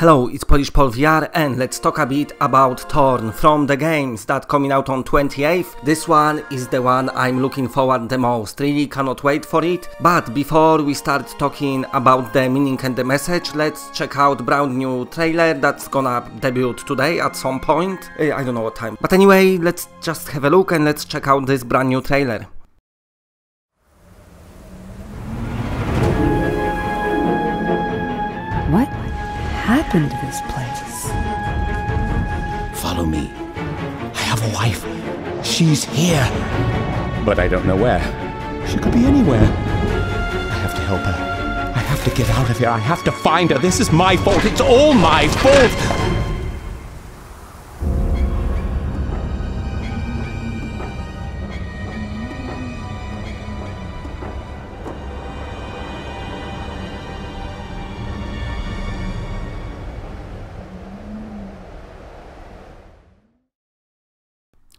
Hello, it's Polish Paul VR and let's talk a bit about Torn from the games that coming out on 28th. This one is the one I'm looking forward the most, really cannot wait for it. But before we start talking about the meaning and the message, let's check out brand new trailer that's gonna debut today at some point. I don't know what time. But anyway, let's just have a look and let's check out this brand new trailer. What happened to this place? Follow me. I have a wife. She's here. But I don't know where. She could be anywhere. I have to help her. I have to get out of here. I have to find her. This is my fault. It's all my fault.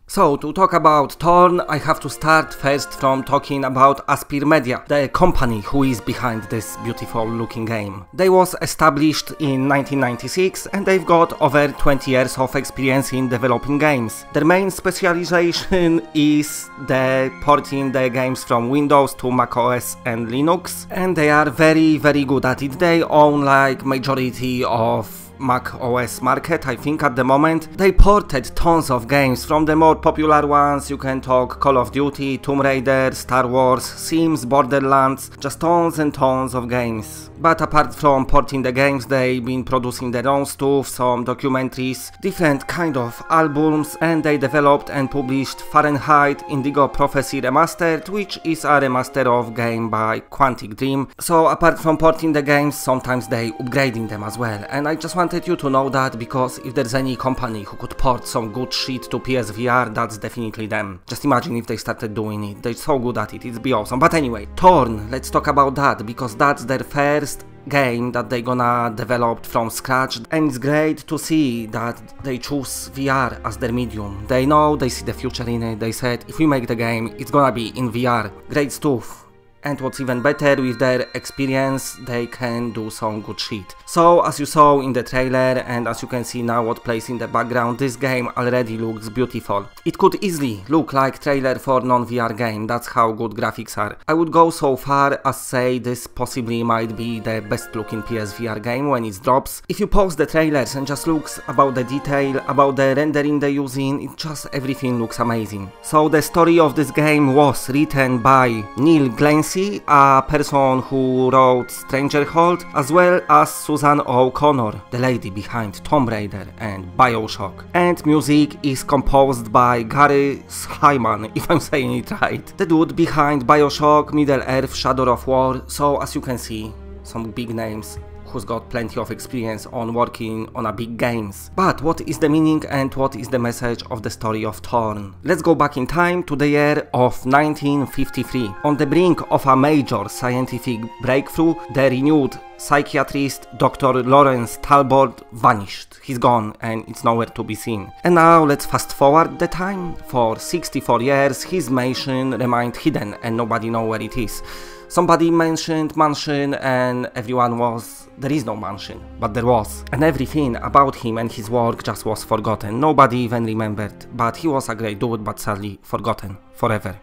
So, to talk about Torn, I have to start first from talking about Aspyr Media, the company who is behind this beautiful looking game. They was established in 1996 and they've got over 20 years of experience in developing games. Their main specialization is the porting the games from Windows to macOS and Linux, and they are very good at it. They own like majority of Mac OS market, I think, at the moment. They ported tons of games. From the more popular ones you can talk Call of Duty, Tomb Raider, Star Wars, Sims, Borderlands, just tons and tons of games. But apart from porting the games, they've been producing their own stuff, some documentaries, different kind of albums, and they developed and published Fahrenheit Indigo Prophecy Remastered, which is a remaster of game by Quantic Dream. So apart from porting the games, sometimes they upgrading them as well, and I just wanted you to know that, because if there's any company who could port some good shit to PSVR, that's definitely them. Just imagine if they started doing it. They're so good at it, it'd be awesome. But anyway, Torn, let's talk about that, because that's their first game that they gonna develop from scratch, and it's great to see that they choose VR as their medium. They know, they see the future in it. They said, if we make the game, it's gonna be in VR. Great stuff. And what's even better, with their experience, they can do some good shit. So, as you saw in the trailer, and as you can see now what plays in the background, this game already looks beautiful. It could easily look like trailer for non-VR game, that's how good graphics are. I would go so far as say this possibly might be the best looking PSVR game when it drops. If you pause the trailers and just looks about the detail, about the rendering they're using, it just everything looks amazing. So the story of this game was written by Neil Glancy, a person who wrote Strangerhold, as well as Susan O'Connor, the lady behind Tomb Raider and Bioshock. And music is composed by Gary Shyman, if I'm saying it right, the dude behind Bioshock, Middle-earth, Shadow of War. So as you can see, some big names who's got plenty of experience on working on a big games. But what is the meaning and what is the message of the story of Torn? Let's go back in time to the year of 1953. On the brink of a major scientific breakthrough, the renewed psychiatrist Dr. Lawrence Talbot vanished. He's gone and it's nowhere to be seen. And now let's fast forward the time. For 64 years his mansion remained hidden and nobody knows where it is. Somebody mentioned mansion and everyone was, there is no mansion, but there was. And everything about him and his work just was forgotten. Nobody even remembered. But he was a great dude, but sadly forgotten forever.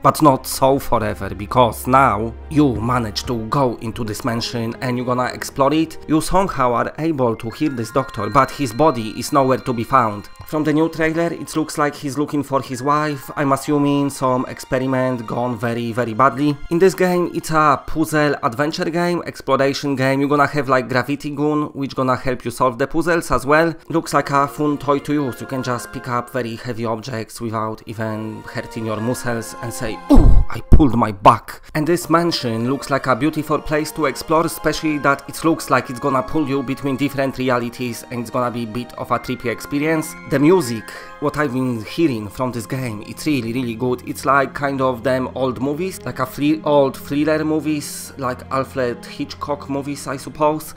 But not so forever, because now you manage to go into this mansion and you're gonna explore it. You somehow are able to heal this doctor, but his body is nowhere to be found. From the new trailer, it looks like he's looking for his wife. I'm assuming some experiment gone very badly. In this game, it's a puzzle adventure game, exploration game. You're gonna have like gravity gun, which gonna help you solve the puzzles as well. Looks like a fun toy to use. You can just pick up very heavy objects without even hurting your muscles and say, "Ooh, I pulled my back." And this mansion looks like a beautiful place to explore, especially that it looks like it's gonna pull you between different realities and it's gonna be a bit of a trippy experience. The music, what I've been hearing from this game, it's really good. It's like kind of them old movies, like old thriller movies, like Alfred Hitchcock movies, I suppose.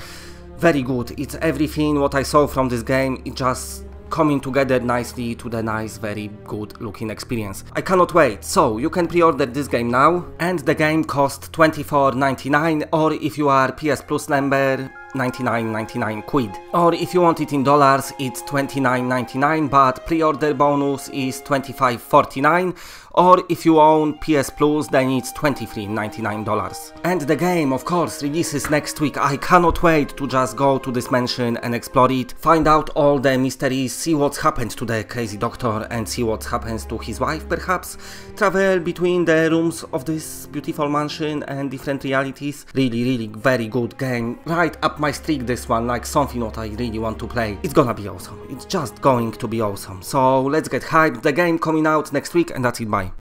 Very good. It's everything what I saw from this game. It just coming together nicely to the nice, very good looking experience. I cannot wait. So you can pre-order this game now, and the game costs $24.99, or if you are PS Plus member, 99 quid. Or if you want it in dollars, it's 29.99, but pre-order bonus is 25.49. Or if you own PS Plus, then it's $23.99. And the game, of course, releases next week. I cannot wait to just go to this mansion and explore it, find out all the mysteries, see what's happened to the crazy doctor and see what happens to his wife perhaps, travel between the rooms of this beautiful mansion and different realities. Really very good game, right up my street this one, like something what I really want to play. It's gonna be awesome, it's just going to be awesome. So let's get hyped, the game coming out next week, and that's it, bye.